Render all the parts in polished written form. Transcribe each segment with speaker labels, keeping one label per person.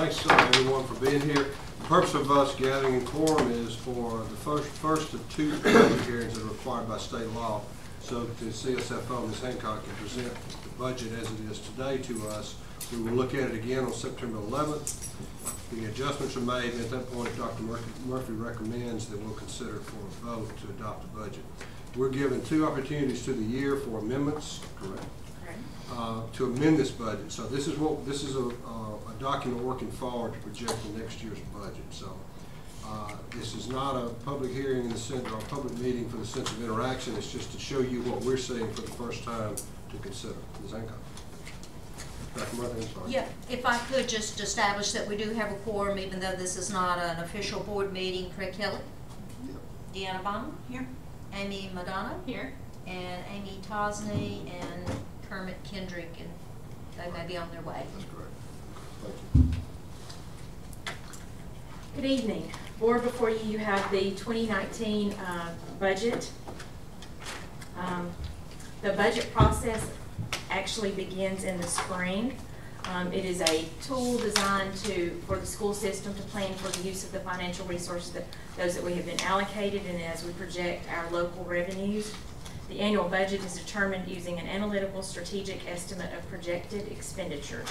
Speaker 1: Thanks everyone for being here. The purpose of us gathering in quorum is for the first of two budget hearings that are required by state law. So the CSFO, Ms. Hancock, can present the budget as it is today to us. We will look at it again on September 11th. The adjustments are made, and at that point, if Dr. Murphy recommends, that we'll consider it for a vote to adopt the budget. We're given two opportunities through the year for amendments, correct? To amend this budget. So this is a document working forward to project the next year's budget. So this is not a public hearing in the sense, or a public meeting for the sense of interaction. It's just to show you what we're seeing for the first time to consider. Ms. Hancock. Dr. Murphy, I'm sorry.
Speaker 2: Yeah, if I could just establish that we do have a quorum, even though this is not an official board meeting. Craig Kelly. Yep. Deanna Bonham. Here. Amy Madonna. Here. And Amy Tosney and Kermit Kendrick, and they may be on their way.
Speaker 1: That's correct. Thank you.
Speaker 3: Good evening. Board, before you have the 2019 budget. The budget process actually begins in the spring. It is a tool designed for the school system to plan for the use of the financial resources, those that we have been allocated, and as we project our local revenues. The annual budget is determined using an analytical strategic estimate of projected expenditures.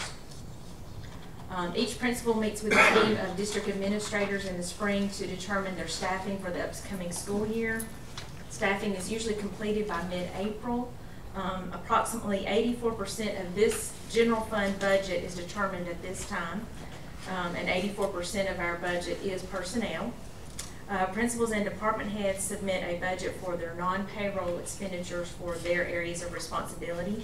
Speaker 3: Each principal meets with a team of district administrators in the spring to determine their staffing for the upcoming school year. Staffing is usually completed by mid-April. Approximately 84% of this general fund budget is determined at this time, and 84% of our budget is personnel. Principals and department heads submit a budget for their non-payroll expenditures for their areas of responsibility.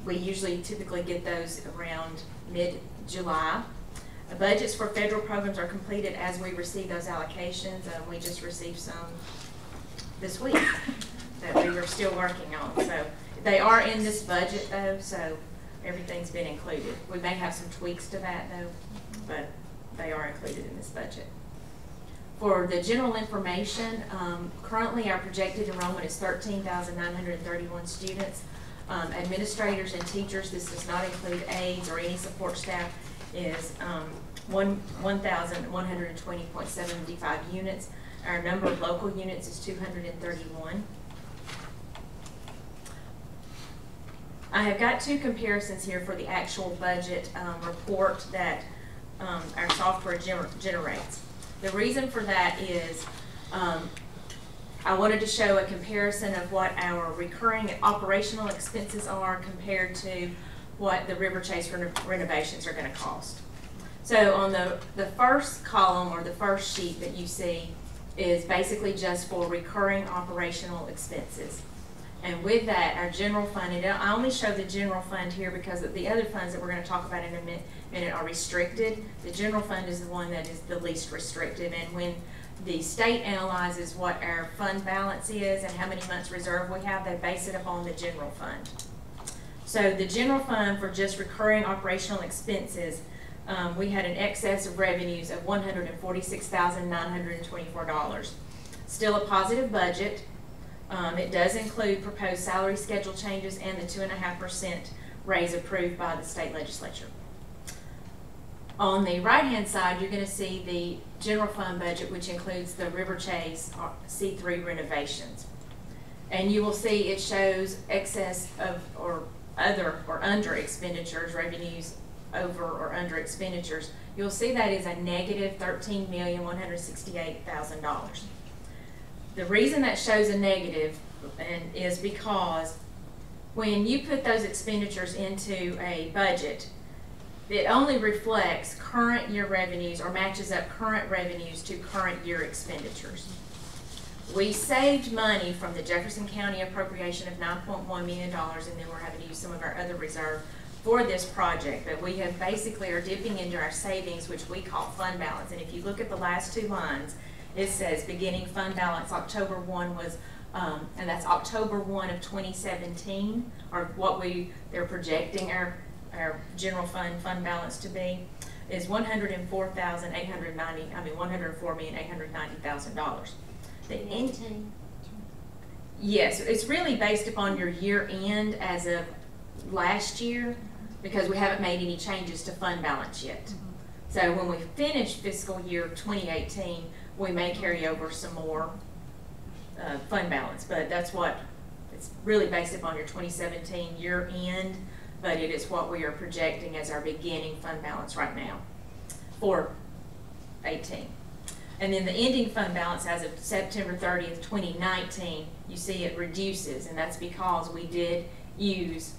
Speaker 3: We typically get those around mid-July. Budgets for federal programs are completed as we receive those allocations. We just received some this week that we are still working on. So they are in this budget though, so everything's been included. We may have some tweaks to that though, but they are included in this budget. For the general information, currently our projected enrollment is 13,931 students. Administrators and teachers, this does not include aides or any support staff, is 1,120.75 units. Our number of local units is 231. I have got two comparisons here for the actual budget report that our software generates. The reason for that is I wanted to show a comparison of what our recurring operational expenses are compared to what the River Chase renovations are going to cost. So on the first column, or the first sheet that you see, is basically just for recurring operational expenses. And with that, our general fund, and I only show the general fund here because the other funds that we're going to talk about in a minute are restricted. The general fund is the one that is the least restrictive, and when the state analyzes what our fund balance is and how many months reserve we have, they base it upon the general fund. So the general fund, for just recurring operational expenses, we had an excess of revenues of $146,924. Still a positive budget. It does include proposed salary schedule changes and the 2.5% raise approved by the state legislature. On the right-hand side, you're going to see the general fund budget, which includes the River Chase C3 renovations. And you will see it shows excess of or under expenditures, revenues over or under expenditures. You'll see that is a negative $13,168,000. The reason that shows a negative is because when you put those expenditures into a budget, it only reflects current year revenues, or matches up current revenues to current year expenditures. We saved money from the Jefferson County appropriation of $9.1 million, and then we're having to use some of our other reserve for this project. But we have basically are dipping into our savings, which we call fund balance. And if you look at the last two lines, it says beginning fund balance October 1 was, and that's October 1 of 2017, or what they're projecting our general fund balance to be, is $104,890,000. Yes, it's really based upon your year end as of last year. because we haven't made any changes to fund balance yet. So when we finish fiscal year 2018, we may carry over some more fund balance, but that's what it's really based upon your 2017 year end, but it is what we are projecting as our beginning fund balance right now for 18. And then the ending fund balance as of September 30th, 2019, you see it reduces, and that's because we did use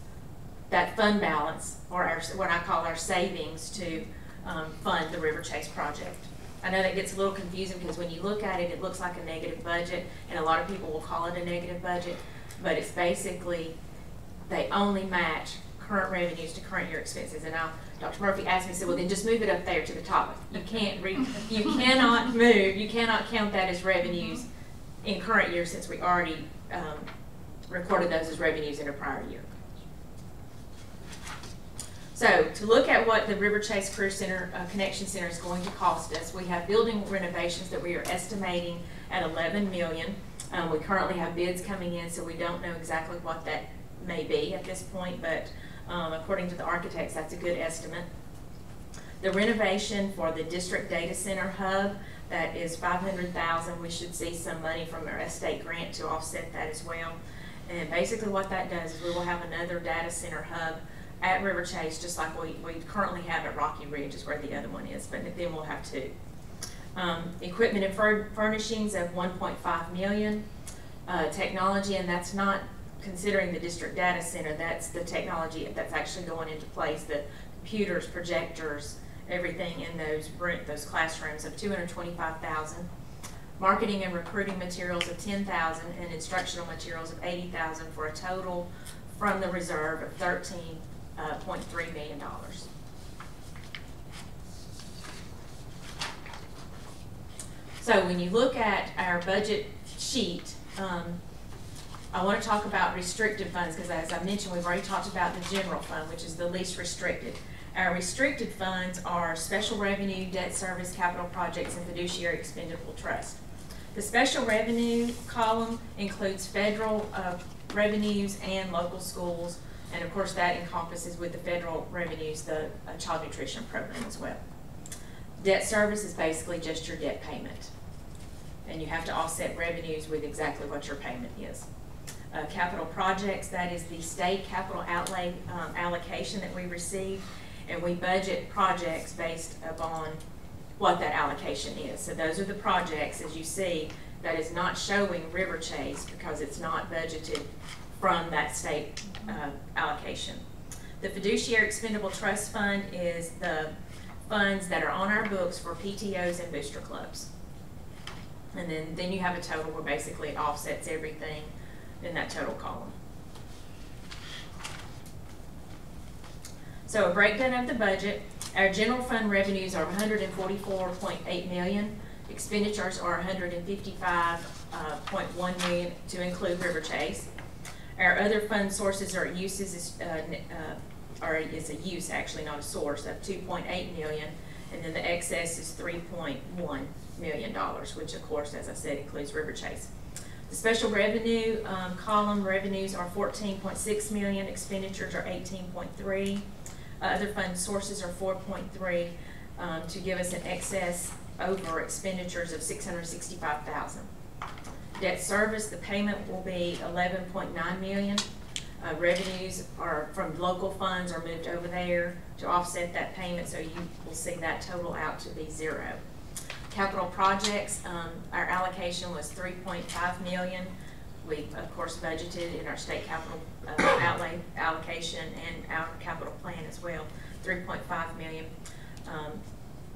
Speaker 3: that fund balance, or our, what I call our savings, to fund the River Chase project. I know that gets a little confusing because when you look at it, it looks like a negative budget, and a lot of people will call it a negative budget, but it's basically, they only match current revenues to current year expenses. And Dr. Murphy asked me, said, well, then just move it up there to the top. You cannot move, you cannot count that as revenues in current year since we already recorded those as revenues in a prior year. So to look at what the River Chase Career Center Connection Center is going to cost us, we have building renovations that we are estimating at $11 million. We currently have bids coming in, so we don't know exactly what that may be at this point, but according to the architects, that's a good estimate. The renovation for the district data center hub, that is $500,000. We should see some money from our estate grant to offset that as well. And basically what that does is we will have another data center hub at River Chase, just like we currently have at Rocky Ridge, is where the other one is, but then we'll have two. Equipment and furnishings of $1.5 million. Technology, and that's not considering the district data center, that's the technology that's actually going into place, the computers, projectors, everything in those classrooms, of $225,000. Marketing and recruiting materials of $10,000 and instructional materials of $80,000 for a total from the reserve of $13.3 million. So when you look at our budget sheet, I want to talk about restricted funds because, as I mentioned, we've already talked about the general fund, which is the least restricted. Our restricted funds are special revenue, debt service, capital projects, and fiduciary expendable trust. The special revenue column includes federal revenues and local schools, and of course that encompasses with the federal revenues the child nutrition program as well. Debt service is basically just your debt payment, and you have to offset revenues with exactly what your payment is. Capital projects, that is the state capital outlay allocation that we receive, and we budget projects based upon what that allocation is. So those are the projects, as you see, that is not showing River Chase because it's not budgeted from that state allocation. The fiduciary expendable trust fund is the funds that are on our books for PTOs and booster clubs. And then you have a total where basically it offsets everything in that total column. So a breakdown of the budget. Our general fund revenues are $144.8 million. Expenditures are $155.1 million to include River Chase. Our other fund sources or uses is a use, actually, not a source, of $2.8 million, and then the excess is $3.1 million, which of course, as I said, includes River Chase. The special revenue column revenues are $14.6 million, expenditures are $18.3. Other fund sources are $4.3 to give us an excess over expenditures of $665,000. Debt service, the payment will be $11.9 million. Revenues are from local funds are moved over there to offset that payment, so you will see that total out to be $0. Capital projects, our allocation was $3.5 million. We, of course, budgeted in our state capital outlay allocation and our capital plan as well, $3.5 million.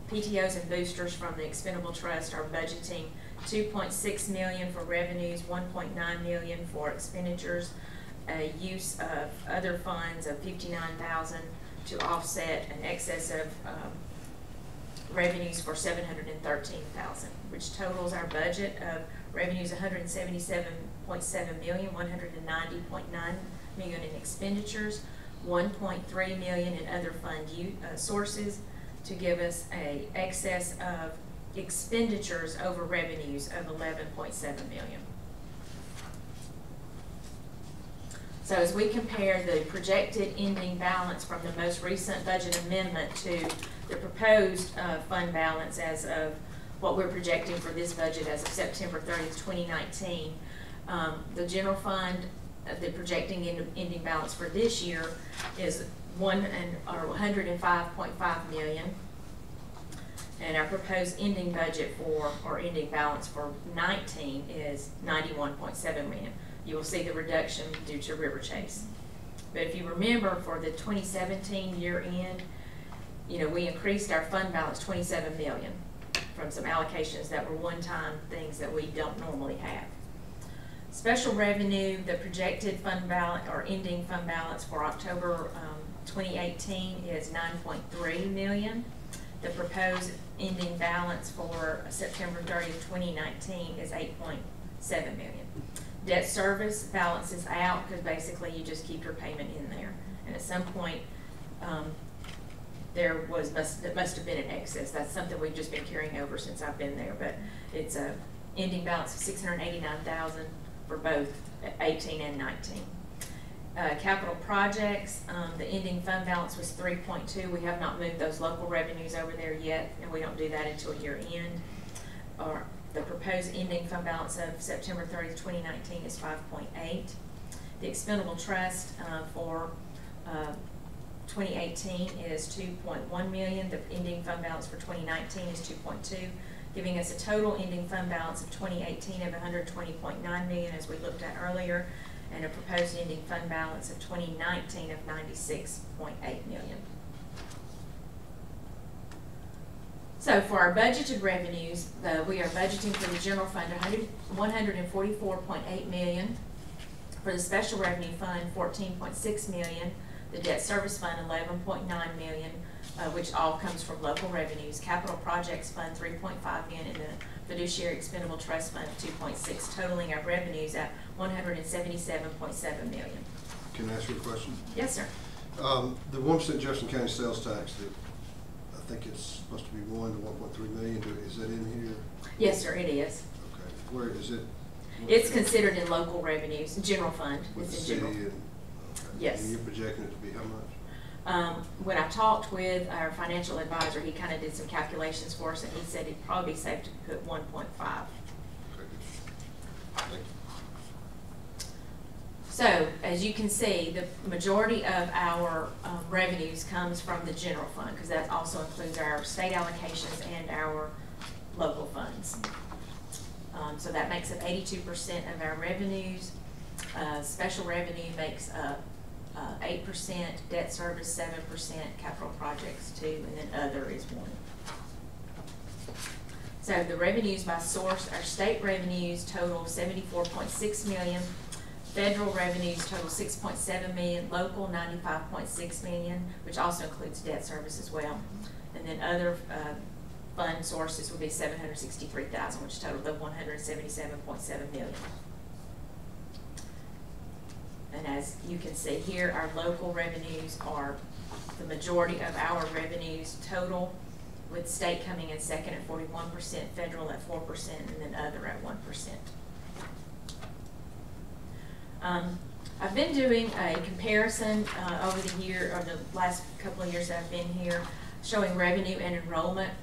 Speaker 3: PTOs and boosters from the expendable trust are budgeting $2.6 million for revenues, $1.9 million for expenditures, a use of other funds of $59,000 to offset an excess of revenues for $713,000, which totals our budget of revenues $177.7 million, $190.9 million in expenditures, $1.3 million in other fund sources, to give us a excess of expenditures over revenues of $11.7 million. So as we compare the projected ending balance from the most recent budget amendment to the proposed fund balance as of what we're projecting for this budget as of September 30th, 2019, the general fund, the projecting ending balance for this year is $105.5 million. And our proposed ending budget or ending balance for 19 is $91.7 million. You will see the reduction due to River Chase. But if you remember, for the 2017 year end, we increased our fund balance $27 million from some allocations that were one-time things that we don't normally have. Special revenue, the projected fund balance or ending fund balance for October 2018 is $9.3 million. The proposed ending balance for September 30th, 2019 is $8.7 million. Debt service balances out because basically you just keep your payment in there. And at some point, there must have been an excess. That's something we've just been carrying over since I've been there. But it's a ending balance of $689,000 for both 18 and 19. Capital projects, the ending fund balance was 3.2. We have not moved those local revenues over there yet, and we don't do that until year end. The proposed ending fund balance of September 30th, 2019 is 5.8. The expendable trust for 2018 is $2.1 million. The ending fund balance for 2019 is 2.2, giving us a total ending fund balance of 2018 of $120.9 million, as we looked at earlier, and a proposed ending fund balance of 2019 of $96.8 million. So for our budgeted revenues, we are budgeting for the general fund $144.8 million, for the special revenue fund $14.6 million, the debt service fund $11.9 million, which all comes from local revenues, capital projects fund $3.5 million, and the fiduciary expendable trust fund of $2.6, totaling our revenues at $177.7 million.
Speaker 1: Can I ask you a question?
Speaker 3: Yes, sir.
Speaker 1: The 1% Jefferson County sales tax, I think it's supposed to be 1 to 1.3 million. Is that in here?
Speaker 3: Yes, sir, it is.
Speaker 1: Okay. Where is it?
Speaker 3: It's considered in local revenues, general fund.
Speaker 1: With
Speaker 3: it's
Speaker 1: the
Speaker 3: in
Speaker 1: city
Speaker 3: general.
Speaker 1: and, okay.
Speaker 3: Yes.
Speaker 1: And you're projecting it to be how much?
Speaker 3: When I talked with our financial advisor, he kind of did some calculations for us, and he said it'd probably be safe to put 1.5.
Speaker 1: Okay. Thank you.
Speaker 3: So, as you can see, the majority of our revenues comes from the general fund, because that also includes our state allocations and our local funds. So that makes up 82% of our revenues. Special revenue makes up 8%, debt service 7%, capital projects 2%, and then other is 1%. So the revenues by source, our state revenues total $74.6 million. Federal revenues total $6.7 million, local $95.6 million, which also includes debt service as well. And then other fund sources would be $763,000, which totaled the $177.7 million. And as you can see here, our local revenues are the majority of our revenues total, with state coming in second at 41%, federal at 4%, and then other at 1%. I've been doing a comparison over the last couple of years that I've been here, showing revenue and enrollment.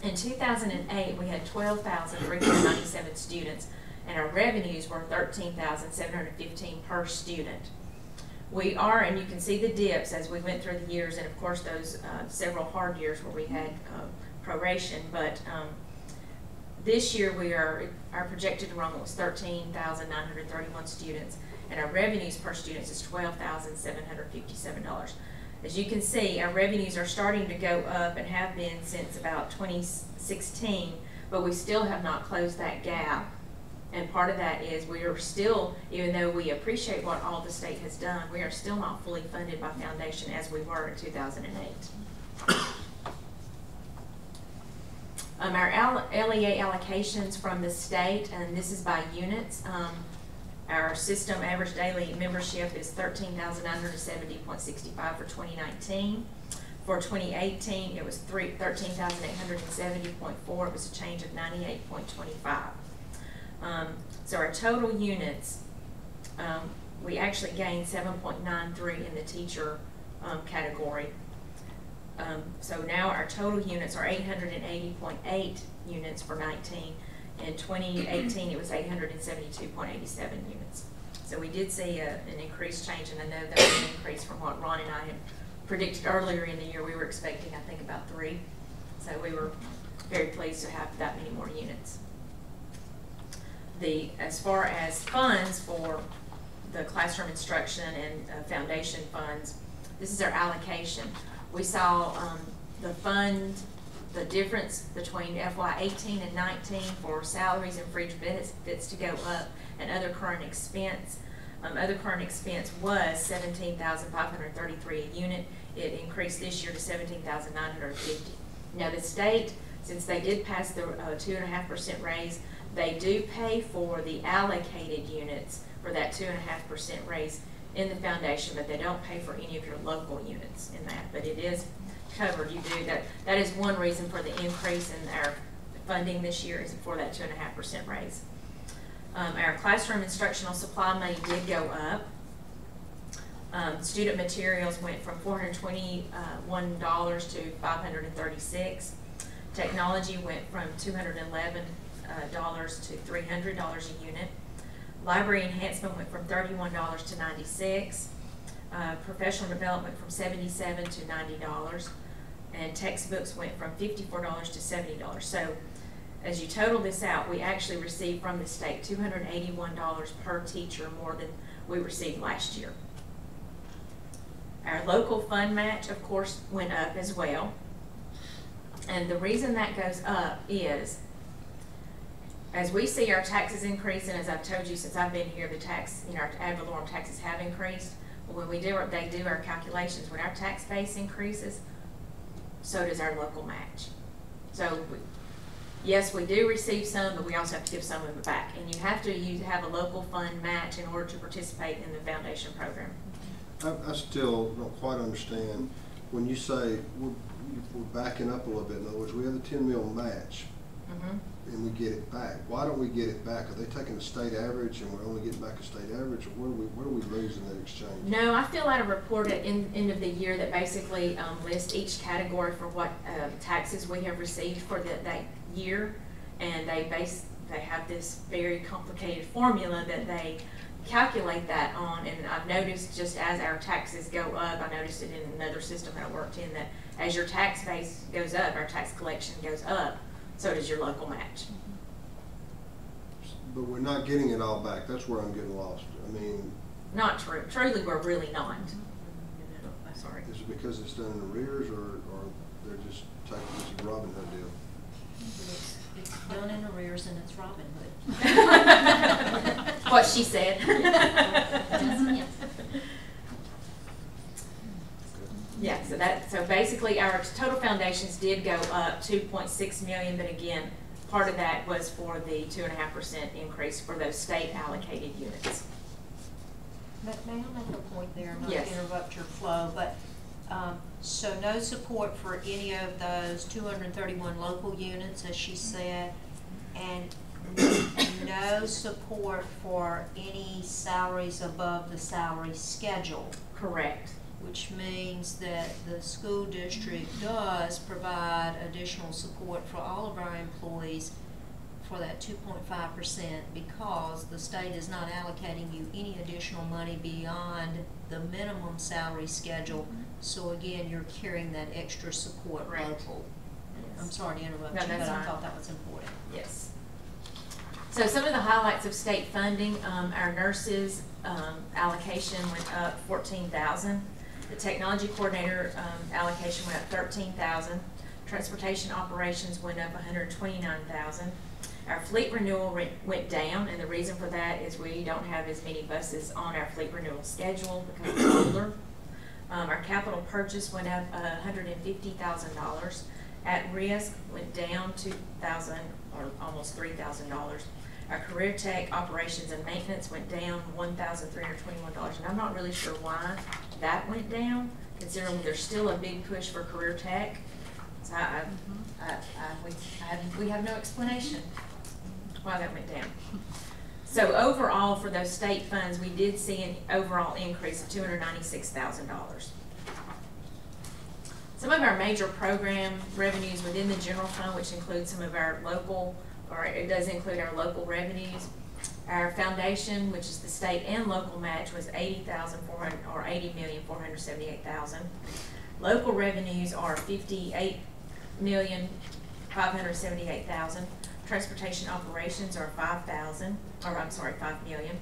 Speaker 3: In 2008, we had 12,397 students, and our revenues were $13,715 per student. We are, and you can see the dips as we went through the years, and of course those several hard years where we had proration, but this year our projected enrollment was 13,931 students, and our revenues per student is $12,757. As you can see, our revenues are starting to go up and have been since about 2016, but we still have not closed that gap. And part of that is we are still, even though we appreciate what all the state has done, we are still not fully funded by Foundation as we were in 2008. Our LEA allocations from the state, and this is by units. Our system average daily membership is 13,970.65 for 2019. For 2018, it was 13,870.4. It was a change of 98.25. So our total units we actually gained 7.93 in the teacher category. So now our total units are 880.8 units for 19. In 2018, it was 872.87 units. So we did see an increased change, and I know that was an increase from what Ron and I had predicted earlier in the year. We were expecting, I think, about 3. So we were very pleased to have that many more units. As far as funds for the classroom instruction and foundation funds, this is our allocation. We saw the difference between FY18 and 19 for salaries and fringe benefits to go up, and other current expense. Other current expense was $17,533 a unit. It increased this year to $17,950. Now the state, since they did pass the 2.5% raise, they do pay for the allocated units for that 2.5% raise in the foundation, but they don't pay for any of your local units in that. But it is covered. You do that. That is one reason for the increase in our funding this year, is for that 2.5% raise. Our classroom instructional supply money did go up. Student materials went from $421 to $536. Technology went from $211 to $300 a unit. Library enhancement went from $31 to $96. Professional development from $77 to $90. And textbooks went from $54 to $70. So as you total this out, we actually received from the state $281 per teacher more than we received last year. Our local fund match, of course, went up as well. And the reason that goes up is, as we see our taxes increase, and as I've told you since I've been here, the tax, our ad valorem taxes have increased. But when they do our calculations, when our tax base increases, so does our local match. So yes, we do receive some, but we also have to give some of it back. And you have to have a local fund match in order to participate in the foundation program.
Speaker 1: I still don't quite understand when you say we're backing up a little bit. In other words, we have the 10 mil match, and we get it back. Why don't we get it back? Are they taking the state average and we're only getting back a state average, or what are we losing that exchange?
Speaker 3: No, I fill out a report at end of the year that basically lists each category for what taxes we have received for that year, and they have this very complicated formula that they calculate that on. And I've noticed, just as our taxes go up, I noticed it in another system that I worked in, that as your tax base goes up, our tax collection goes up, so does your local match.
Speaker 1: But we're not getting it all back. That's where I'm getting lost. I mean,
Speaker 3: not true. Truly, we're really not. Sorry.
Speaker 1: Is it because it's done in arrears, or they're just taking this Robin Hood deal?
Speaker 2: It's done in arrears, and it's Robin Hood.
Speaker 3: What she said. Yeah, so basically our total foundations did go up $2.6 million, but again, part of that was for the 2.5% increase for those state allocated units.
Speaker 2: But may I make a point there? Not
Speaker 3: Yes.
Speaker 2: to interrupt your flow, but so no support for any of those 231 local units, as she said, and no support for any salaries above the salary schedule.
Speaker 3: Correct.
Speaker 2: Which means that the school district does provide additional support for all of our employees for that 2.5%, because the state is not allocating you any additional money beyond the minimum salary schedule. So again, you're carrying that extra support local. Yes. I'm sorry to interrupt you, but I thought that was important.
Speaker 3: Yes. So some of the highlights of state funding, our nurses allocation went up $14,000. The technology coordinator allocation went up $13,000. Transportation operations went up $129,000. Our fleet renewal went down, and the reason for that is we don't have as many buses on our fleet renewal schedule because it's older. Our capital purchase went up $150,000. At risk went down $2,000 or almost $3,000. Our career tech operations and maintenance went down $1,321, and I'm not really sure why that went down, considering there's still a big push for career tech. So we have no explanation why that went down. So overall, for those state funds, we did see an overall increase of $296,000. Some of our major program revenues within the general fund, which includes some of our local, or it does include our local revenues. Our foundation, which is the state and local match, was $80,400 or $80,478,000. Local revenues are $58,578,000. Transportation operations are $5 million.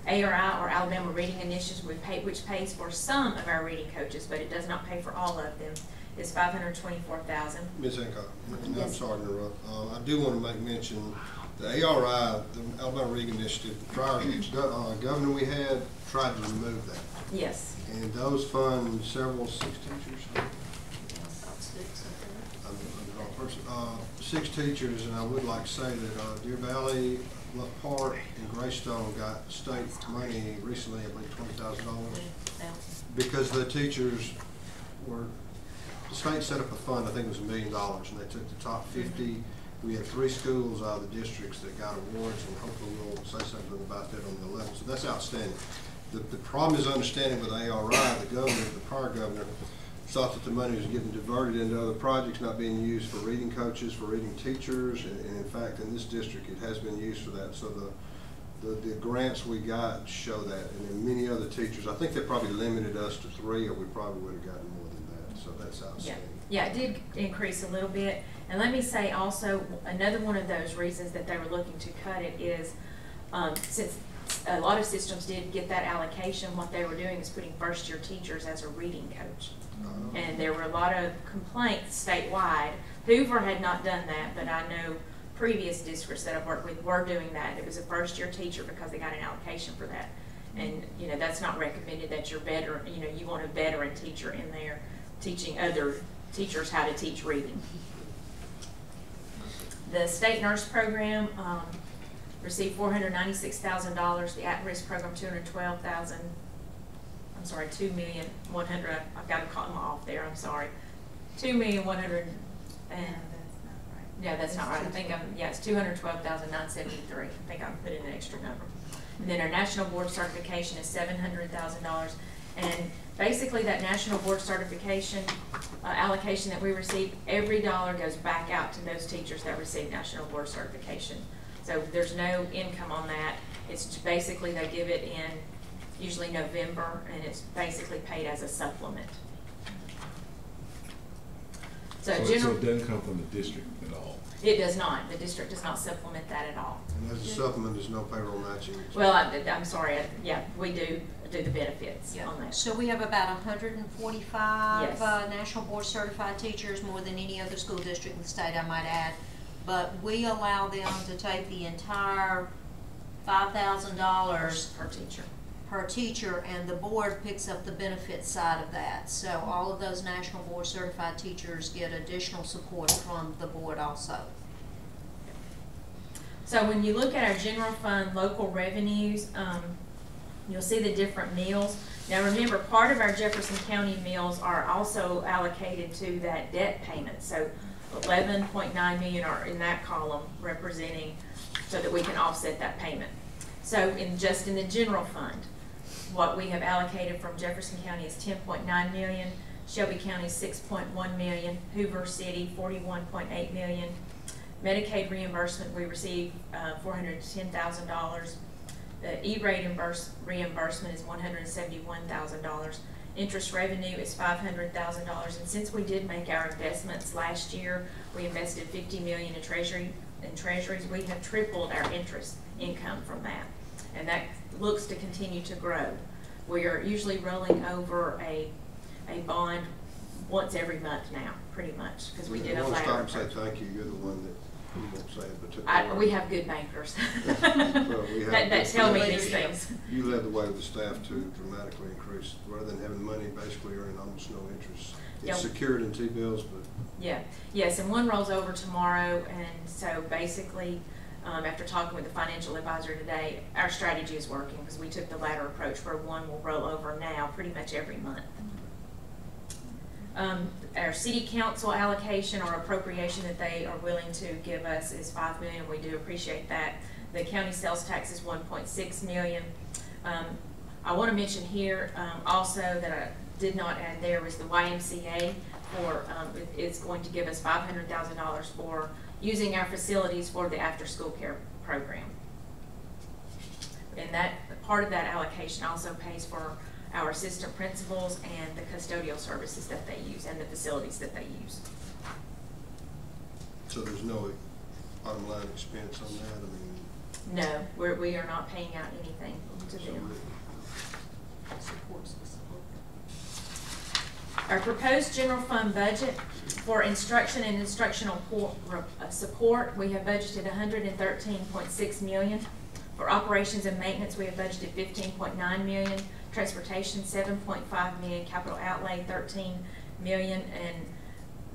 Speaker 3: ARI, or Alabama Reading Initiative, which pays for some of our reading coaches, but it does not pay for all of them, is $524,000.
Speaker 1: Ms. Hancock, I'm
Speaker 3: Yes.
Speaker 1: sorry to interrupt. I do want to make mention, the ARI, the Alabama Reading Initiative, the prior governor we had tried to remove that.
Speaker 3: Yes.
Speaker 1: And those fund several, 6 teachers? Six teachers, and I would like to say that Deer Valley, Bluff Park, and Greystone got state money recently, I believe $20,000, because the teachers were, the state set up a fund, I think it was $1 million, and they took the top 50. We had 3 schools out of the districts that got awards, and hopefully we'll say something about that on the 11th. So that's outstanding. The problem is understanding with ARI, the governor, the prior governor, thought that the money was getting diverted into other projects, not being used for reading coaches, for reading teachers, and in fact, in this district, it has been used for that. So the grants we got show that, and then many other teachers, I think they probably limited us to 3, or we probably would have gotten more than that. So that's outstanding.
Speaker 3: Yeah, it did increase a little bit. And let me say also, another one of those reasons that they were looking to cut it is, since a lot of systems did get that allocation, what they were doing is putting first-year teachers as a reading coach. And there were a lot of complaints statewide. Hoover had not done that, but I know previous districts that I've worked with were doing that. It was a first-year teacher because they got an allocation for that. And, you know, that's not recommended, that you're better, you know, you want a veteran teacher in there teaching other teachers how to teach reading. The state nurse program received $496,000. The at-risk program, $212,000. I'm sorry, $2,100,000. I've got to cut them off there. I'm sorry. $2,100,000. Yeah, that's not right. I think it's $212,973. I think I'm putting an extra number. And then our national board certification is $700,000. And basically, that national board certification allocation that we receive, every dollar goes back out to those teachers that receive national board certification. So there's no income on that. It's basically they give it in usually November, and it's basically paid as a supplement. So
Speaker 4: it doesn't come from the district at all?
Speaker 3: It does not. The district does not supplement that at all.
Speaker 1: And as a supplement, there's no payroll matching.
Speaker 3: Well, I'm sorry. Yeah, we do the benefits on that.
Speaker 2: So we have about 145
Speaker 3: Yes.
Speaker 2: National Board Certified teachers, more than any other school district in the state, I might add. But we allow them to take the entire $5,000 per teacher, and the board picks up the benefit side of that. So all of those National Board Certified teachers get additional support from the board also.
Speaker 3: So when you look at our general fund local revenues, you'll see the different meals. Now remember, part of our Jefferson County meals are also allocated to that debt payment. So 11.9 million are in that column representing, so that we can offset that payment. So just in the general fund, what we have allocated from Jefferson County is 10.9 million, Shelby County 6.1 million, Hoover City 41.8 million. Medicaid reimbursement, we receive $410,000. The E-rate reimbursement is $171,000. Interest revenue is $500,000. And since we did make our investments last year, we invested $50 million in treasuries. We have tripled our interest income from that, and that looks to continue to grow. We are usually rolling over a bond once every month now, pretty much, because we did a ladder.
Speaker 1: I want to stop and say thank you. You're the one that, you won't say it, but took the
Speaker 3: we have good bankers
Speaker 1: well,
Speaker 3: that tell me these things.
Speaker 1: You led the way with the staff to dramatically increase, rather than having money basically earning almost no interest. It's secured in T-bills, but
Speaker 3: yes, and one rolls over tomorrow, and so basically, after talking with the financial advisor today, our strategy is working because we took the latter approach where one will roll over now pretty much every month. Our city council allocation or appropriation that they are willing to give us is $5 million. We do appreciate that. The county sales tax is 1.6 million. I want to mention here also that I did not add there was the YMCA for it's going to give us $500,000 for using our facilities for the after-school care program. And that part of that allocation also pays for our assistant principals and the custodial services that they use and the facilities that they use.
Speaker 1: So there's no bottom line expense on that? I mean,
Speaker 3: No, we are not paying out anything to them. Our proposed general fund budget for instruction and instructional support, we have budgeted $113.6 million. For operations and maintenance, we have budgeted $15.9 million. Transportation, $7.5 million. Capital outlay, $13 million. And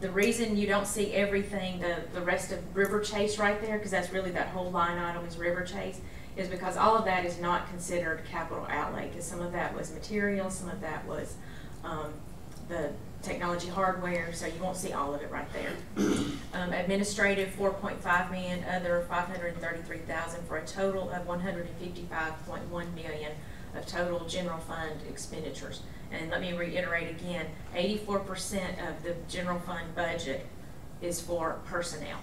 Speaker 3: the reason you don't see everything, the rest of River Chase right there, because that's really that whole line item is River Chase, is because all of that is not considered capital outlay, because some of that was material, some of that was the technology hardware, so you won't see all of it right there. Administrative, $4.5 million, other $533,000 for a total of $155.1 million of total general fund expenditures. And let me reiterate again, 84% of the general fund budget is for personnel.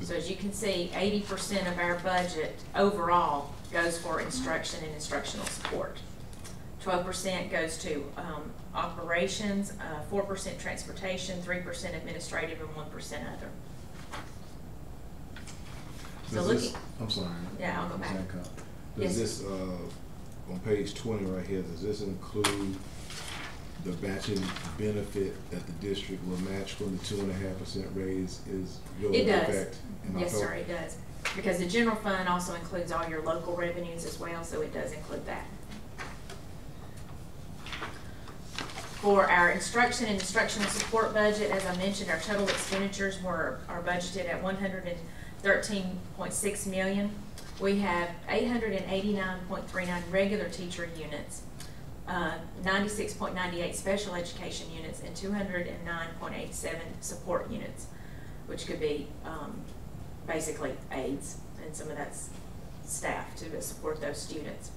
Speaker 3: So as you can see, 80% of our budget overall goes for instruction and instructional support. 12% goes to operations, 4% transportation, 3% administrative, and 1% other. So looking,
Speaker 4: I'm sorry.
Speaker 3: Yeah, I'll go back.
Speaker 4: Does
Speaker 3: Yes.
Speaker 4: this, on page 20 right here, does this include the matching benefit that the district will match from the 2.5% raise is going
Speaker 3: It
Speaker 4: into
Speaker 3: does.
Speaker 4: effect in
Speaker 3: Yes,
Speaker 4: October?
Speaker 3: sir, it does. Because the general fund also includes all your local revenues as well, so it does include that. For our instruction and instructional support budget, as I mentioned, our total expenditures are budgeted at $113.6 million. We have 889.39 regular teacher units, 96.98 special education units, and 209.87 support units, which could be basically aides, and some of that's staff to support those students.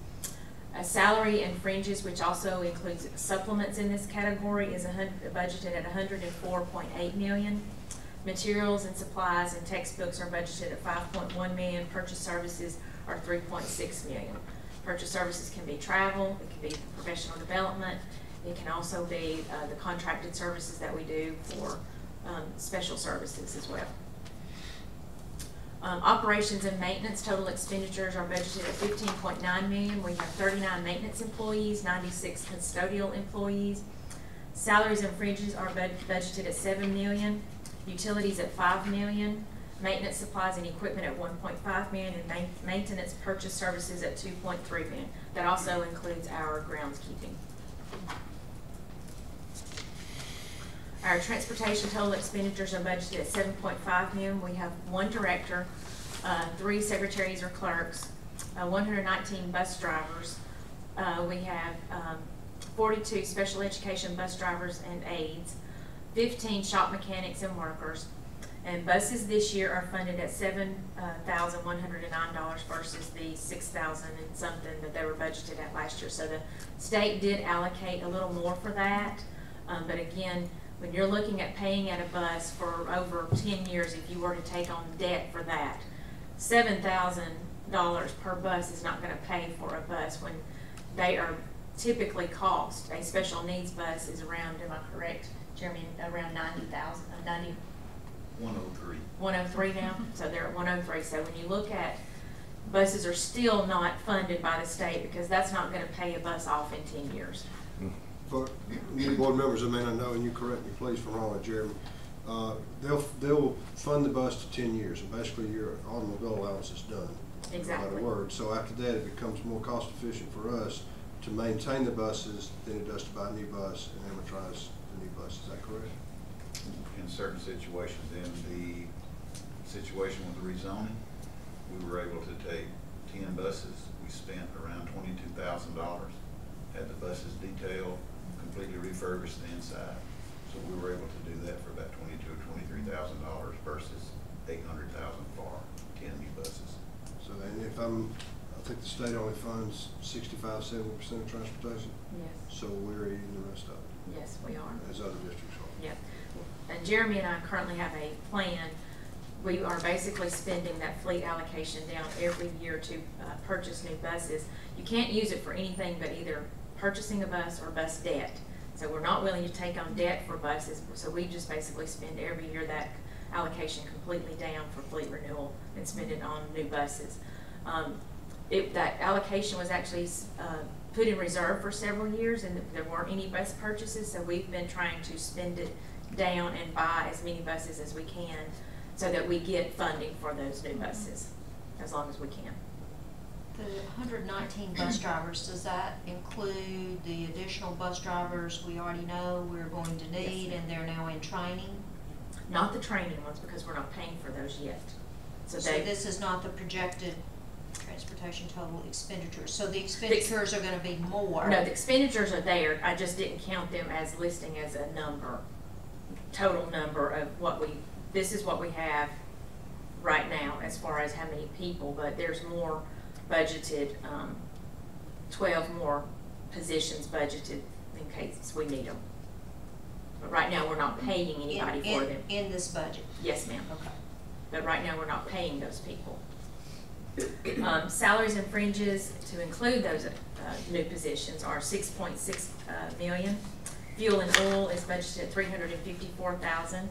Speaker 3: Salary and fringes, which also includes supplements in this category, is budgeted at $104.8 million. Materials and supplies and textbooks are budgeted at $5.1 million. Purchase services are $3.6 million. Purchase services can be travel, it can be professional development, it can also be the contracted services that we do for special services as well. Operations and maintenance total expenditures are budgeted at $15.9 million. We have 39 maintenance employees, 96 custodial employees. Salaries and fringes are budgeted at $7 million. Utilities at $5 million. Maintenance supplies and equipment at $1.5 million, and maintenance purchase services at $2.3 million. That also includes our groundskeeping. Our transportation total expenditures are budgeted at $7.5 million. We have 1 director, 3 secretaries or clerks, 119 bus drivers. We have 42 special education bus drivers and aides, 15 shop mechanics and workers. And buses this year are funded at $7,109 versus the $6,000 and something that they were budgeted at last year. So the state did allocate a little more for that, but again, when you're looking at paying at a bus for over 10 years, if you were to take on debt for that, $7,000 per bus is not going to pay for a bus when they are typically cost. A special needs bus is around, am I correct, Jeremy, around 90,000,
Speaker 5: 103.
Speaker 3: 103 now, so they're at 103. So when you look at buses are still not funded by the state because that's not going to pay a bus off in 10 years.
Speaker 1: For new board members that may not know, and you correct me please if I'm wrong, Jeremy, they'll fund the bus to 10 years, and basically your automobile allowance is done.
Speaker 3: Exactly.
Speaker 1: Without a word. So after that, it becomes more cost efficient for us to maintain the buses than it does to buy a new bus and amortize the new bus. Is that correct?
Speaker 5: In certain situations, in the situation with the rezoning, we were able to take 10 buses. We spent around $22,000, had the buses detailed, completely refurbished the inside. So we were able to do that for about $22,000 or $23,000 versus $800,000 for 10 new buses.
Speaker 1: So, and if I think the state only funds 65–70% of transportation,
Speaker 3: Yes,
Speaker 1: so we're eating the rest of it,
Speaker 3: yes, we are.
Speaker 1: as other districts are.
Speaker 3: Yeah, and Jeremy and I currently have a plan. We are basically spending that fleet allocation down every year to purchase new buses. You can't use it for anything but either purchasing a bus or bus debt. So we're not willing to take on debt for buses, so we just basically spend every year that allocation completely down for fleet renewal and spend it on new buses. That allocation was actually put in reserve for several years, and there weren't any bus purchases, so we've been trying to spend it down and buy as many buses as we can so that we get funding for those new buses as long as we can.
Speaker 2: The 119 bus drivers, does that include the additional bus drivers we already know we're going to need,
Speaker 3: Yes,
Speaker 2: and they're now in training?
Speaker 3: Not the training ones, because we're not paying for those yet.
Speaker 2: So this is not the projected transportation total expenditures. So the expenditures are gonna be more.
Speaker 3: No, the expenditures are there. I just didn't count them as listing as a number, total number of what this is what we have right now as far as how many people, but there's more budgeted, 12 more positions budgeted in case we need them. But right now, we're not paying anybody for them.
Speaker 2: In this budget?
Speaker 3: Yes, ma'am.
Speaker 2: Okay.
Speaker 3: But right now, we're not paying those people. Salaries and fringes to include those new positions are $6.6 million. Fuel and oil is budgeted at $354,000.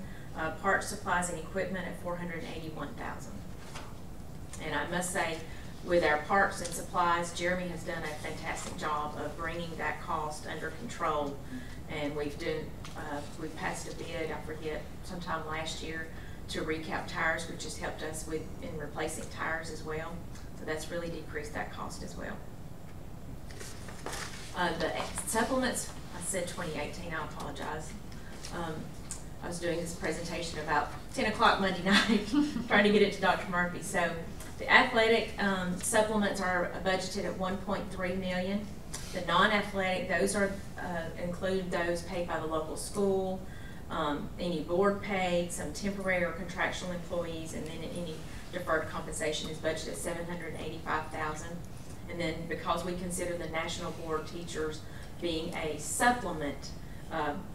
Speaker 3: Parts, supplies, and equipment at $481,000. And I must say, with our parts and supplies, Jeremy has done a fantastic job of bringing that cost under control. And we've passed a bid, I forget, sometime last year, to recap tires, which has helped us in replacing tires as well. So that's really decreased that cost as well. The supplements, I said 2018, I apologize. I was doing this presentation about 10 o'clock Monday night, trying to get it to Dr. Murphy. So the athletic supplements are budgeted at $1.3 million. The non-athletic, those are include those paid by the local school, any board pay, some temporary or contractual employees, and then any deferred compensation is budgeted at $785,000. And then because we consider the national board teachers being a supplement,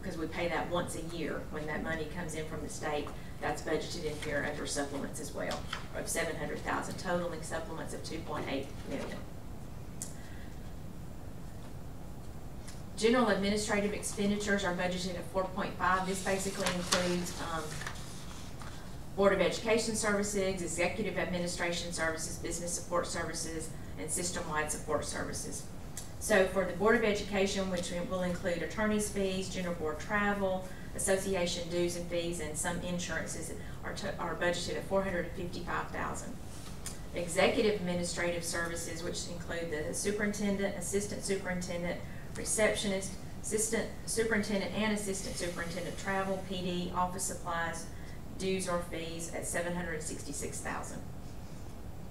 Speaker 3: because we pay that once a year when that money comes in from the state, that's budgeted in here under supplements as well, of $700,000, totaling supplements of $2.8 million. General administrative expenditures are budgeted at 4.5. This basically includes Board of Education services, executive administration services, business support services, and system-wide support services. So for the Board of Education, which will include attorney's fees, general board travel, association dues and fees, and some insurances are budgeted at $455,000. Executive administrative services, which include the superintendent, assistant superintendent, receptionist, assistant superintendent, and assistant superintendent travel, PD, office supplies, dues or fees at $766,000.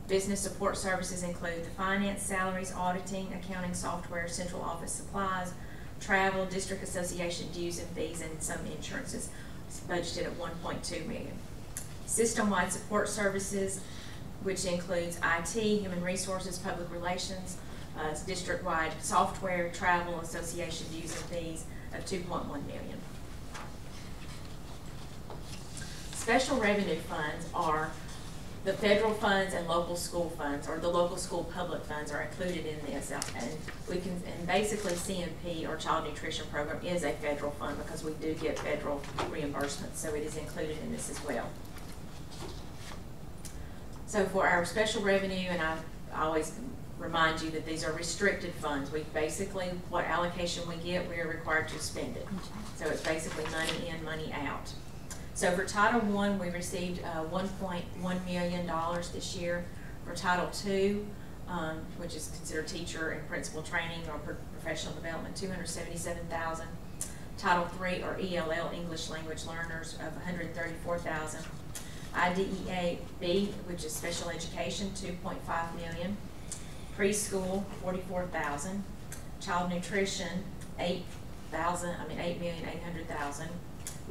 Speaker 3: Business support services include the finance, salaries, auditing, accounting software, central office supplies, travel, district association dues and fees, and some insurances. It's budgeted at $1.2 million. System-wide support services, which includes IT, human resources, public relations, district-wide software, travel, association dues and fees of $2.1 million. Special revenue funds are the federal funds and local school funds, or the local school public funds, are included in this. And basically CMP, or Child Nutrition Program, is a federal fund because we do get federal reimbursements, so it is included in this as well. So for our special revenue, and I always remind you that these are restricted funds. We basically, what allocation we get, we are required to spend it. So it's basically money in, money out. So for Title I, we received $1.1 million this year. For Title II, which is considered teacher and principal training or professional development, $277,000. Title III, or ELL, English language learners, of $134,000. IDEA B, which is special education, $2.5 million. Preschool, $44,000. Child nutrition, $8,800,000.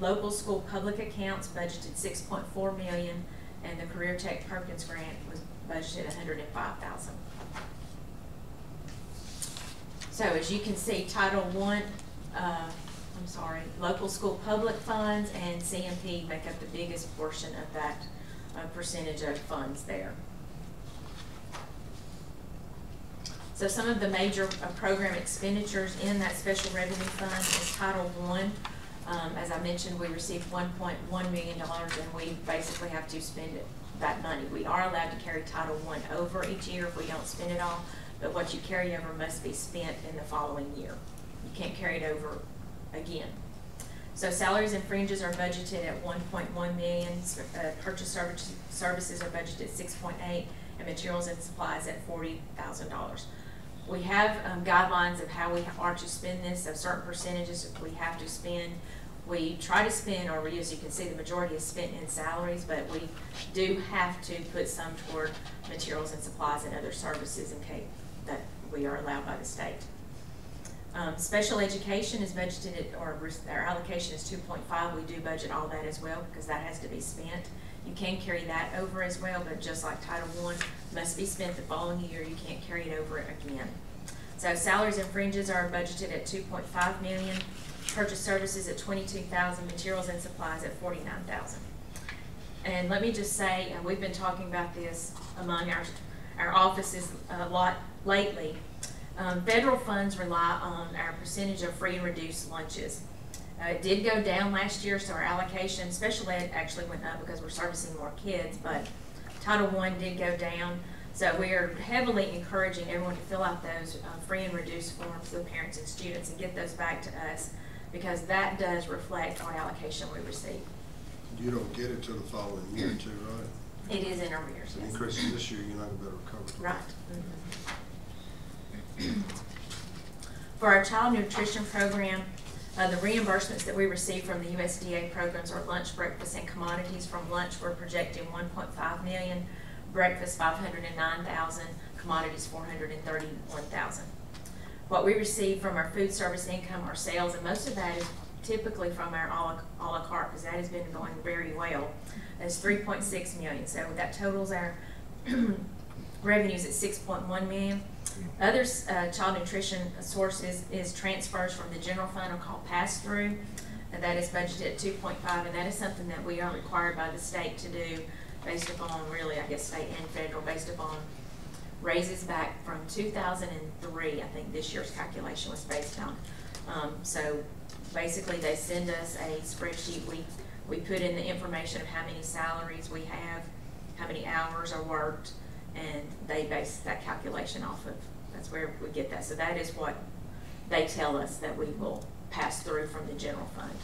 Speaker 3: Local school public accounts budgeted $6.4 million, and the Career Tech Perkins grant was budgeted $105,000. So as you can see, Title I, local school public funds and CMP make up the biggest portion of that percentage of funds there. So some of the major program expenditures in that special revenue fund is Title I. As I mentioned, we received $1.1 million, and we basically have to spend that money. We are allowed to carry Title I over each year if we don't spend it all, but what you carry over must be spent in the following year. You can't carry it over again. So salaries and fringes are budgeted at $1.1 million, purchase services are budgeted at $6.8, and materials and supplies at $40,000. We have guidelines of how we are to spend this, so certain percentages we have to spend. We try to spend, or as you can see, the majority is spent in salaries, but we do have to put some toward materials and supplies and other services in case that we are allowed by the state. Special education is budgeted at, or our allocation is 2.5. We do budget all that as well because that has to be spent. You can carry that over as well, but just like Title I must be spent the following year, you can't carry it over again. So salaries and fringes are budgeted at $2.5 million, purchase services at $22,000, materials and supplies at $49,000. And let me just say, we've been talking about this among our offices a lot lately. Federal funds rely on our percentage of free and reduced lunches. It did go down last year, so our allocation, special ed actually went up because we're servicing more kids, but Title I did go down. So we are heavily encouraging everyone to fill out those free and reduced forms to the parents and students and get those back to us, because that does reflect what allocation we receive.
Speaker 1: You don't get it till the following year too, right?
Speaker 3: It is in arrears,
Speaker 1: So
Speaker 3: yes.
Speaker 1: increases this year, you're not gonna be able to recover it.
Speaker 3: Right. For our child nutrition program, the reimbursements that we receive from the USDA programs are lunch, breakfast, and commodities. From lunch, we're projecting $1.5 million, breakfast $509,000, commodities $431,000. What we receive from our food service income are sales, and most of that is typically from our a la carte, because that has been going very well. That's $3.6 million. So that totals our revenues at $6.1 million. Other child nutrition sources is transfers from the general fund, are called pass-through, and that is budgeted at $2.5, and that is something that we are required by the state to do based upon, really, I guess, state and federal, based upon raises back from 2003. I think this year's calculation was based on. So basically, they send us a spreadsheet. We put in the information of how many salaries we have, how many hours are worked, and they base that calculation off of. That's where we get that. So that is what they tell us that we will pass through from the general fund.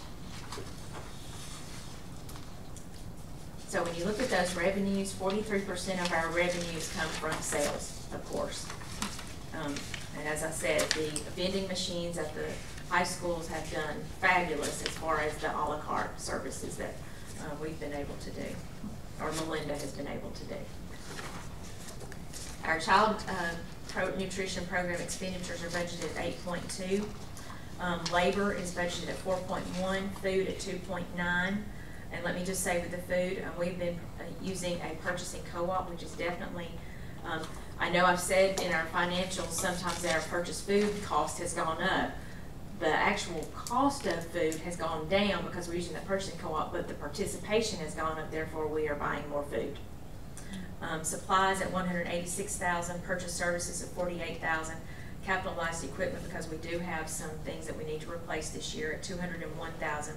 Speaker 3: So when you look at those revenues, 43% of our revenues come from sales, of course. And as I said, the vending machines at the high schools have done fabulous as far as the a la carte services that we've been able to do, or Melinda has been able to do. Our child nutrition program expenditures are budgeted at 8.2. Labor is budgeted at 4.1, food at 2.9. And let me just say with the food, we've been using a purchasing co-op, which is definitely, I know I've said in our financials sometimes that our purchased food cost has gone up. The actual cost of food has gone down because we're using the purchasing co-op, but the participation has gone up, therefore we are buying more food. Supplies at $186,000, purchase services at $48,000, capitalized equipment, because we do have some things that we need to replace this year, at $201,000,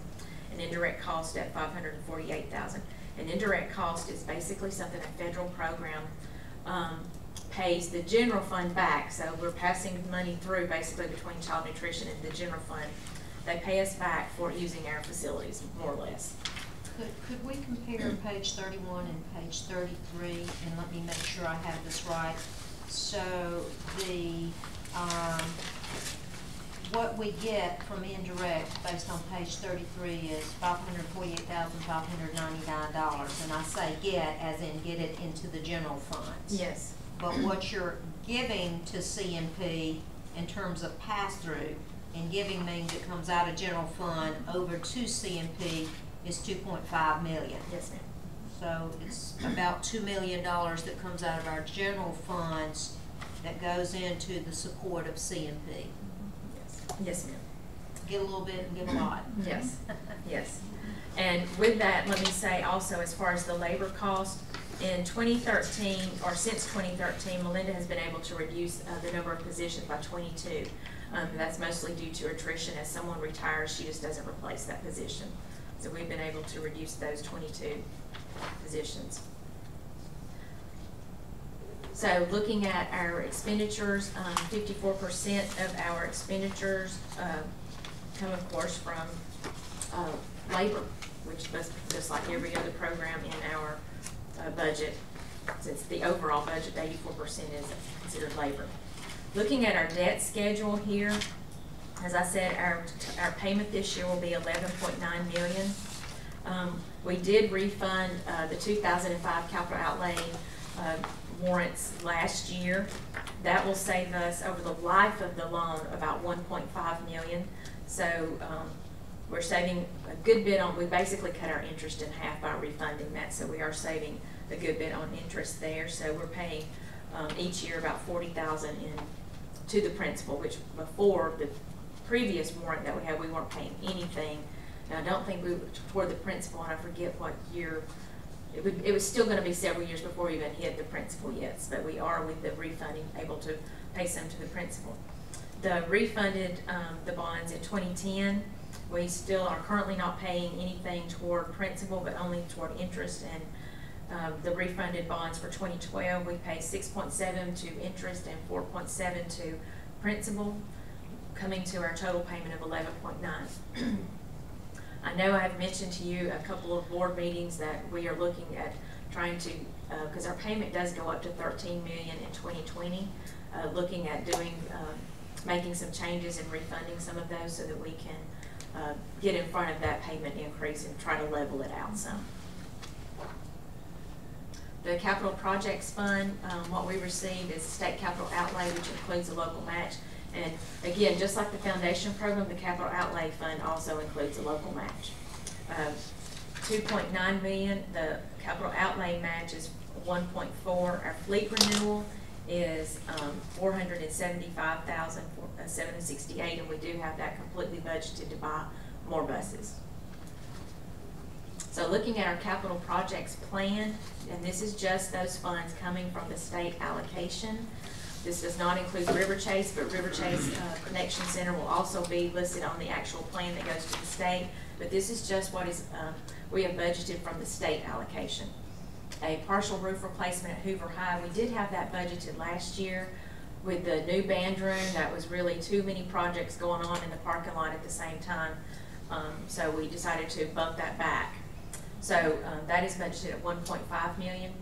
Speaker 3: and indirect cost at $548,000. And indirect cost is basically something a federal program pays the general fund back. So we're passing money through basically between child nutrition and the general fund. They pay us back for using our facilities, more or less.
Speaker 2: Could we compare page 31 and page 33, and let me make sure I have this right? So the what we get from indirect based on page 33 is $548,599, and I say get as in get it into the general funds.
Speaker 3: Yes.
Speaker 2: But what you're giving to CMP in terms of pass-through and giving means it comes out of general fund over to CMP is 2.5 million.
Speaker 3: Yes, ma'am.
Speaker 2: So it's about $2 million that comes out of our general funds that goes into the support of CMP.
Speaker 3: Yes. Yes, ma'am.
Speaker 2: Get a little bit and give a lot.
Speaker 3: Yes, yes. And with that, let me say also, as far as the labor cost, in 2013, or since 2013, Melinda has been able to reduce the number of positions by 22. That's mostly due to attrition. As someone retires, she just doesn't replace that position. So we've been able to reduce those 22 positions. So looking at our expenditures, 54% of our expenditures come, of course, from labor, which was just like every other program in our budget. Since the overall budget, 84% is considered labor. Looking at our debt schedule here, as I said, our payment this year will be $11.9 million. We did refund the 2005 capital outlay warrants last year. That will save us over the life of the loan about $1.5 million. So we're saving a good bit on, we basically cut our interest in half by refunding that, so we are saving a good bit on interest there. So we're paying each year about $40,000 to the principal, which before the previous warrant that we had, we weren't paying anything. Now, I don't think we were toward the principal, and I forget what year. It was still going to be several years before we even hit the principal yet, but we are, with the refunding, able to pay some to the principal. The refunded the bonds in 2010, we still are currently not paying anything toward principal, but only toward interest. And the refunded bonds for 2012, we pay 6.7 to interest and 4.7 to principal, coming to our total payment of 11.9. I know I've mentioned to you a couple of board meetings that we are looking at trying to, because our payment does go up to $13 million in 2020, looking at doing, making some changes and refunding some of those so that we can get in front of that payment increase and try to level it out some. The capital projects fund, what we receive is state capital outlay, which includes a local match. And again, just like the foundation program, the capital outlay fund also includes a local match. 2.9 million, the capital outlay match is 1.4. Our fleet renewal is 475,768, and we do have that completely budgeted to buy more buses. So looking at our capital projects plan, and this is just those funds coming from the state allocation. This does not include River Chase, but River Chase Connection Center will also be listed on the actual plan that goes to the state. But this is just what is we have budgeted from the state allocation. A partial roof replacement at Hoover High, we did have that budgeted last year with the new band room. That was really too many projects going on in the parking lot at the same time. So we decided to bump that back. So that is budgeted at $1.5 million.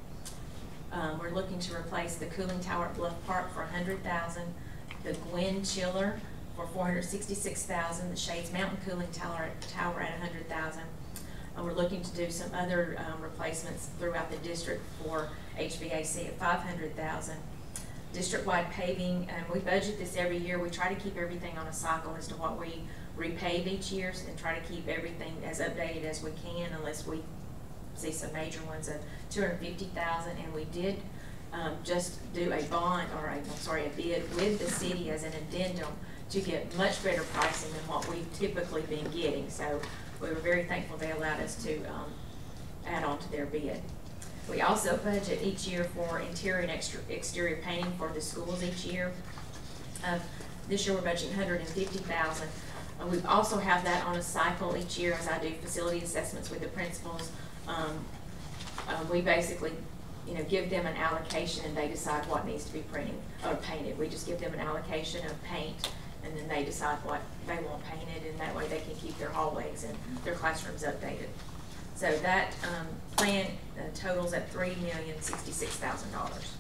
Speaker 3: We're looking to replace the cooling tower at Bluff Park for $100,000, the Gwen chiller for $466,000, the Shades Mountain cooling tower at $100,000. We're looking to do some other replacements throughout the district for HVAC at $500,000. District-wide paving, and we budget this every year. We try to keep everything on a cycle as to what we repave each year and try to keep everything as updated as we can, unless we see some major ones of $250,000. And we did just do a bond, or a bid with the city as an addendum to get much better pricing than what we've typically been getting. So we were very thankful they allowed us to add on to their bid. We also budget each year for interior and exterior painting for the schools each year. This year we're budgeting $150,000. We also have that on a cycle each year as I do facility assessments with the principals. We basically, give them an allocation and they decide what needs to be painted. We just give them an allocation of paint, and then they decide what they want painted, and that way they can keep their hallways and their classrooms updated. So that plan totals at $3,066,000.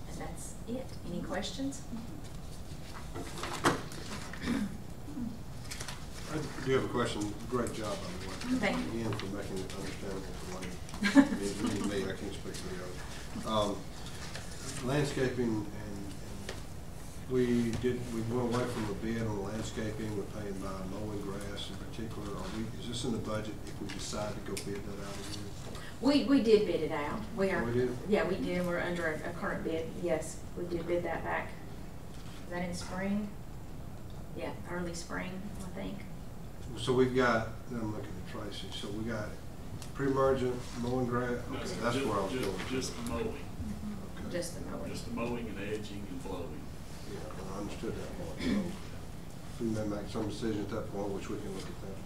Speaker 3: And that's it. Any questions?
Speaker 1: I do have a question. Great job, by the way.
Speaker 3: Thank you.
Speaker 1: Again, for making it understandable for me. I can't speak for the others. Landscaping and we went away from a bid on landscaping, we're paying by mowing grass in particular. Is this in the budget if we decide to go bid that out again?
Speaker 3: We did bid it out. We are.
Speaker 1: Oh, we did?
Speaker 3: Yeah, we did. We're under a current bid. Yes, we did bid that back. Is that in spring? Yeah, early spring, I think.
Speaker 1: So we've got, I'm looking at Tracy, so we got pre-emergent mowing grass,
Speaker 6: No,
Speaker 1: okay,
Speaker 6: sir,
Speaker 1: that's where I was
Speaker 6: just-
Speaker 1: going.
Speaker 6: Just the mowing,
Speaker 1: Okay.
Speaker 3: Just the mowing.
Speaker 6: just the mowing and edging and blowing.
Speaker 1: Yeah, well, I understood that part. So we may make some decision at that point, which we can look at that.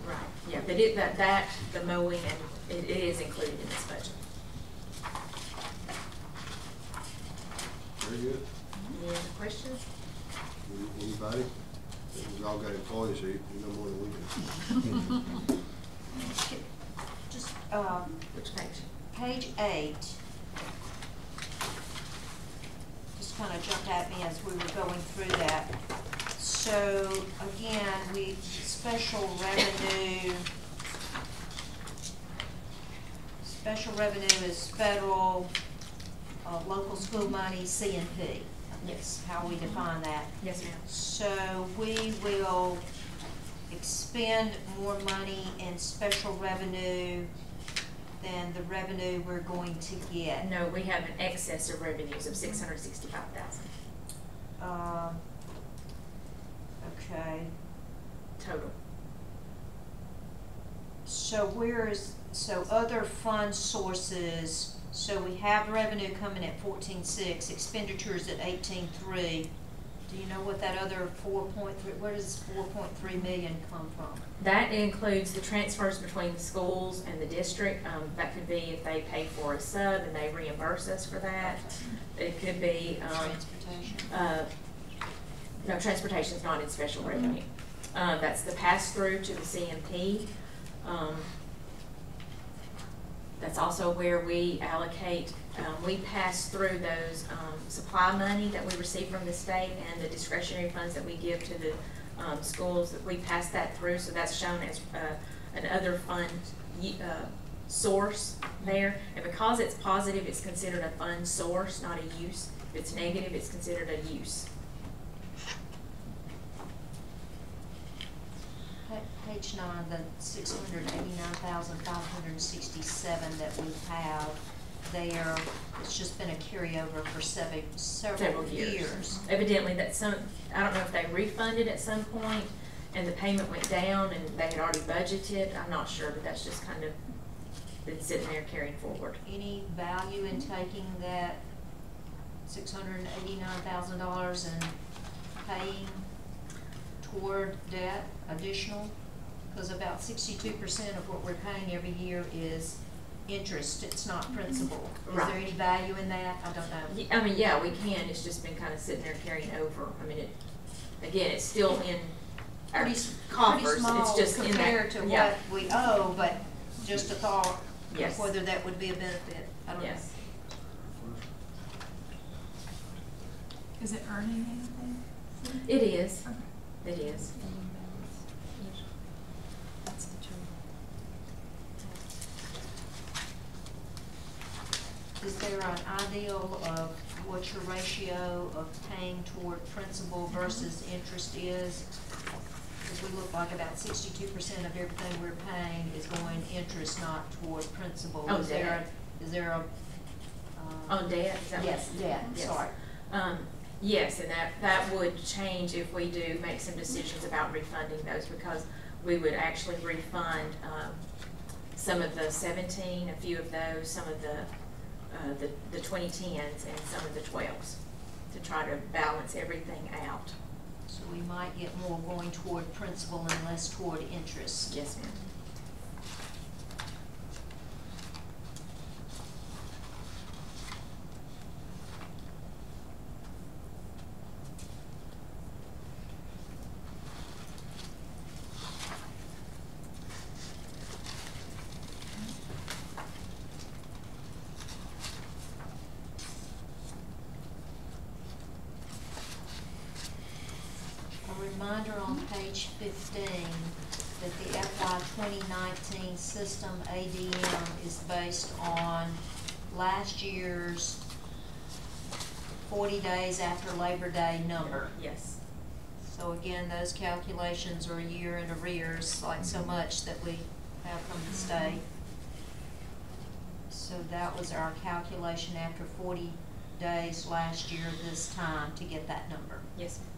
Speaker 3: Right. Yeah, but the mowing and it is included in this budget.
Speaker 1: Very good.
Speaker 3: Any other questions?
Speaker 1: Anybody? We all got employees here, you know more than we do.
Speaker 2: Just,
Speaker 3: Which page?
Speaker 2: page 8. Just kind of jumped at me as we were going through that. So, again, special revenue is federal, local school money, C&P. Yes, how we define that.
Speaker 3: Yes, ma'am.
Speaker 2: So we will expend more money in special revenue than the revenue we're going to get.
Speaker 3: No, we have an excess of revenues of $665,000.
Speaker 2: Okay.
Speaker 3: Total.
Speaker 2: So other fund sources, so we have revenue coming at 14.6, expenditures at 18.3. Do you know what that other 4.3, where does 4.3 million come from?
Speaker 3: That includes the transfers between the schools and the district. That could be if they pay for a sub and they reimburse us for that. It could be,
Speaker 2: Transportation?
Speaker 3: no, transportation's not in special revenue. That's the pass-through to the CMP. That's also where we allocate, we pass through those supply money that we receive from the state and the discretionary funds that we give to the schools. We pass that through, so that's shown as an other fund source there. And because it's positive, it's considered a fund source, not a use. If it's negative, it's considered a use.
Speaker 2: Page 9, the 689,567 that we have there, it's just been a carryover for several years.
Speaker 3: Evidently, I don't know if they refunded at some point and the payment went down and they had already budgeted. I'm not sure, but that's just kind of been sitting there carrying forward.
Speaker 2: Any value in taking that $689,000 and paying toward debt additional? Because about 62% of what we're paying every year is interest, it's not principal. Is
Speaker 3: Right.
Speaker 2: there any value in that? I don't know.
Speaker 3: I mean, yeah, we can. It's just been kind of sitting there carrying over. I mean, again, it's still in our
Speaker 2: Pretty
Speaker 3: coffers.
Speaker 2: small
Speaker 3: It's just in
Speaker 2: compared
Speaker 3: that,
Speaker 2: to
Speaker 3: yeah.
Speaker 2: what we owe, but just a thought
Speaker 3: Yes.
Speaker 2: of whether that would be a benefit. I don't know.
Speaker 3: Yes.
Speaker 7: Is it earning anything?
Speaker 3: It is.
Speaker 7: Okay.
Speaker 3: It is.
Speaker 7: That's the truth.
Speaker 2: Is there an ideal of what your ratio of paying toward principal versus interest is? Because we look like about 62% of everything we're paying is going interest, not toward principal.
Speaker 3: Oh,
Speaker 2: Is there
Speaker 3: debt.
Speaker 2: Is there a?
Speaker 3: On debt? Is that what-
Speaker 2: Yes, debt,
Speaker 3: Yes.
Speaker 2: sorry.
Speaker 3: Yes, and that would change if we do make some decisions about refunding those, because we would actually refund some of the 17, a few of those, some of the 2010s and some of the 12s to try to balance everything out.
Speaker 2: So we might get more going toward principal and less toward interest.
Speaker 3: Yes, ma'am.
Speaker 2: A reminder on page 15 that the FY 2019 system ADM is based on last year's 40 days after Labor Day number.
Speaker 3: Yes.
Speaker 2: So again, those calculations are a year in arrears, like so much that we have from the state. So that was our calculation after 40 days last year this time to get that number.
Speaker 3: Yes, ma'am.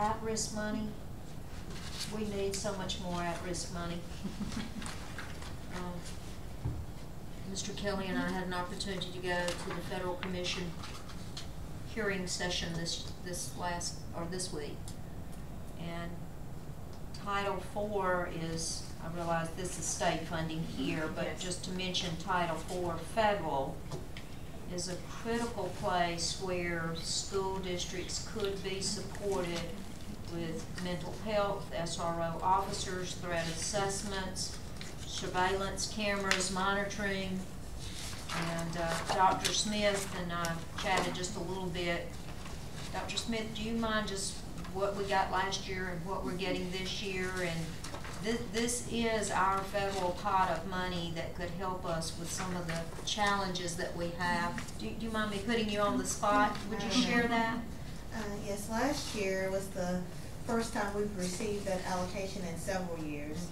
Speaker 2: At-risk money, we need so much more at-risk money. Mr. Kelly and I had an opportunity to go to the Federal Commission hearing session this week. And Title IV is, I realize this is state funding here, but
Speaker 3: Yes.
Speaker 2: just to mention Title IV federal is a critical place where school districts could be supported with mental health, SRO officers, threat assessments, surveillance cameras, monitoring. And Dr. Smith and I chatted just a little bit. Dr. Smith, do you mind just what we got last year and what we're getting this year? And this is our federal pot of money that could help us with some of the challenges that we have. Do you mind me putting you on the spot? Would you share that?
Speaker 8: Yes, last year was the first time we've received that allocation in several years.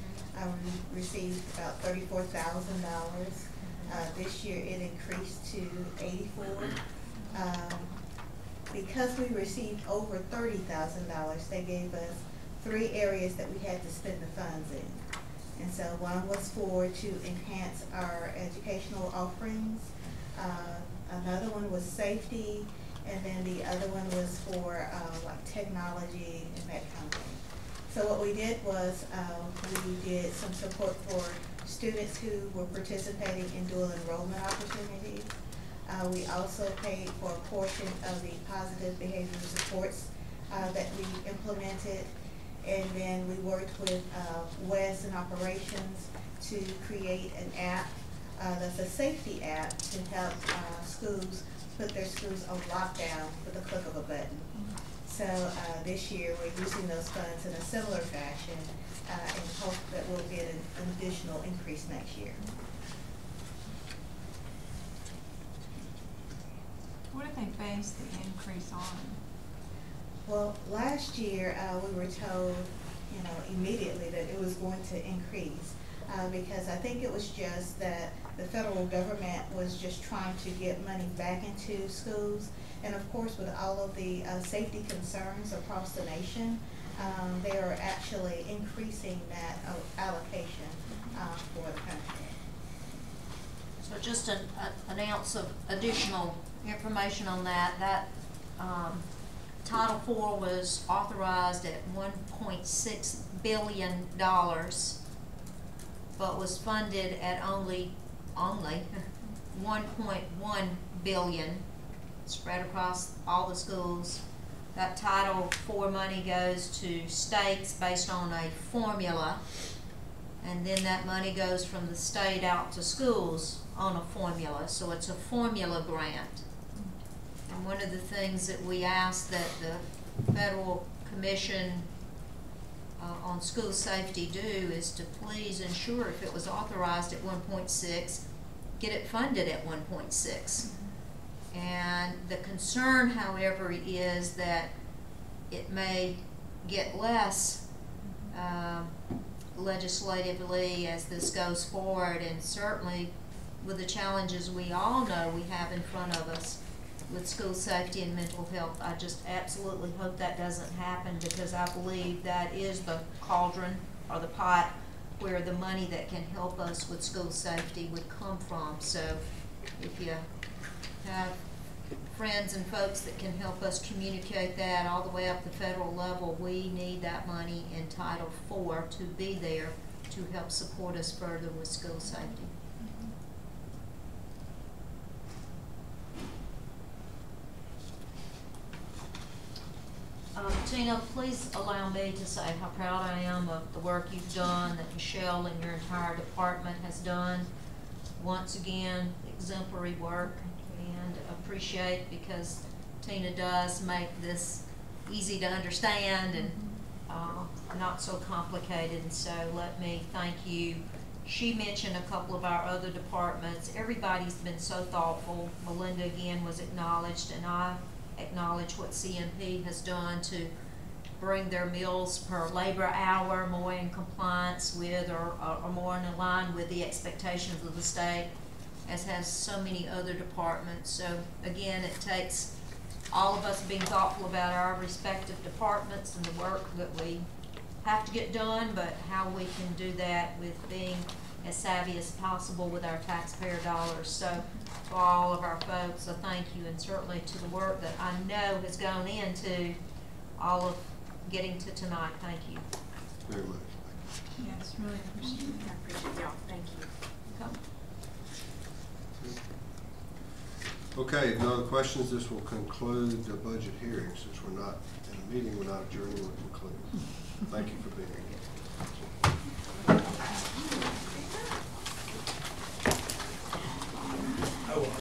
Speaker 8: We received about $34,000. This year it increased to $84,000. Because we received over $30,000, they gave us 3 areas that we had to spend the funds in. And so one was to enhance our educational offerings. Another one was safety. And then the other one was for like technology and that kind of thing. So what we did was we did some support for students who were participating in dual enrollment opportunities. We also paid for a portion of the positive behavior supports that we implemented. And then we worked with Wes and operations to create an app that's a safety app to help schools put their schools on lockdown with the click of a button. So this year we're using those funds in a similar fashion and hope that we'll get an additional increase next year.
Speaker 7: What did they base the increase on?
Speaker 8: Well, last year we were told, immediately that it was going to increase because I think it was just that the federal government was just trying to get money back into schools. And of course, with all of the safety concerns across the nation, they are actually increasing that allocation for the country.
Speaker 2: So just an ounce of additional information on that. Title IV was authorized at $1.6 billion, but was funded at only $1.1 billion spread across all the schools. That Title IV money goes to states based on a formula, and then that money goes from the state out to schools on a formula. So it's a formula grant. And one of the things that we asked that the Federal Commission on school safety do is to please ensure if it was authorized at 1.6, get it funded at 1.6. And the concern, however, is that it may get less legislatively as this goes forward, and certainly with the challenges we all know we have in front of us with school safety and mental health. I just absolutely hope that doesn't happen, because I believe that is the cauldron or the pot where the money that can help us with school safety would come from. So if you have friends and folks that can help us communicate that all the way up the federal level, we need that money in Title IV to be there to help support us further with school safety. Tina, please allow me to say how proud I am of the work you've done, that Michelle and your entire department has done. Once again, exemplary work and appreciate, because Tina does make this easy to understand and not so complicated. And so let me thank you. She mentioned a couple of our other departments. Everybody's been so thoughtful. Melinda again was acknowledged, and I acknowledge what CMP has done to bring their meals per labor hour more in compliance with or more in line with the expectations of the state, as has so many other departments. So again, it takes all of us being thoughtful about our respective departments and the work that we have to get done, but how we can do that with being as savvy as possible with our taxpayer dollars. So to all of our folks, a thank you, and certainly to the work that I know has gone into all of getting to tonight. Thank you.
Speaker 1: Very much.
Speaker 7: Yes, really appreciate it.
Speaker 3: I appreciate y'all, thank you.
Speaker 1: Okay, if no other questions, this will conclude the budget hearing. Since we're not in a meeting, we're not adjourning, we're concluding. Thank you for being here.